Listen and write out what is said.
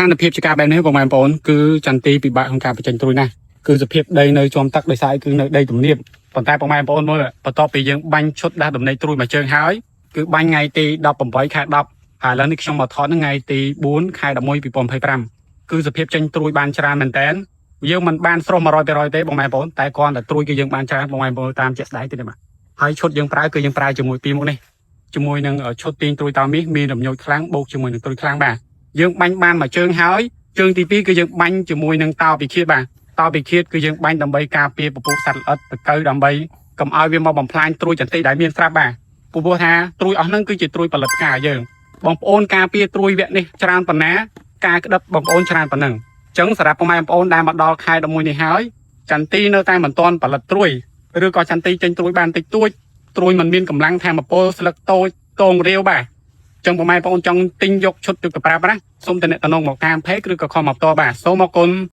ថានភាពជាការបែបនេះបងប្អូនគឺចន្ទទីពិបាកក្នុងការបញ្ចេញត្រួយណាស់គឺសភាពដីនៅជាប់ទឹកដោយសារគឺនៅដីទំនាបប៉ុន្តែបងប្អូនមើលបន្ទាប់ពីយើងបាញ់ឈុតដាស់ដំណេកត្រួយមួយជើងហើយគឺបាញ់ថ្ងៃទី18ខែ10ហើយឥឡូវនេះខ្ញុំមកថតថ្ងៃទី4ខែ11 2025គឺសភាពចេញត្រួយបានច្រើនមែនតើយើងមិនបានស្រស់ 100%ទេបងប្អូនតែគ្រាន់តែត្រួយគឺយើងបានច្រើនបងប្អូនតាមជាក់ស្ដែងទេបាទហើយឈុតយើងប្រើគឺយើងប្រើជាមួយពីរមុខនេះជាមួយនឹងឈុតទាញត្រួយតោមាសមានរំញោចខ្លាំងបូកជាមួយនឹងត្រួយខ្លាំងបាទយើងបាញ់បានមួយជើងហើយជើងទី2គឺយើងបាញ់ជាមួយនឹងតោពិឃាតបាទតោពិឃាតគឺយើងបាញ់ដើម្បីការពារពពុះសត្វល្អិតតកៅដើម្បីកុំឲ្យវាមកបំផ្លាញត្រួយចន្ទិដែលមានស្រាប់បាទព្រោះថាត្រួយអស់ហ្នឹងគឺជាត្រួយផលិតការយើងបងប្អូនការពារត្រួយវគ្គនេះច្រើនប៉ុណ្ណាការក្តឹបបងប្អូនច្រើនប៉ុណ្ណឹងអញ្ចឹងសម្រាប់បងប្អូនដែលមកដល់ខែ11នេះហើយចន្ទិនៅតែមិនទាន់ផលិតត្រួយឬក៏ចន្ទិចេញត្រួយបានតិចតួចត្រួយមិនមានកម្លាំងធម៌ពលស្លឹកតូចតងរាវបាទចឹងបងប្អូនចង់ទិញយកឈុតយកទៅប្រាប់ណាសូមតំណមកតាម page ឬក៏ខមមកផ្ទាល់បាទសូមអរគុណ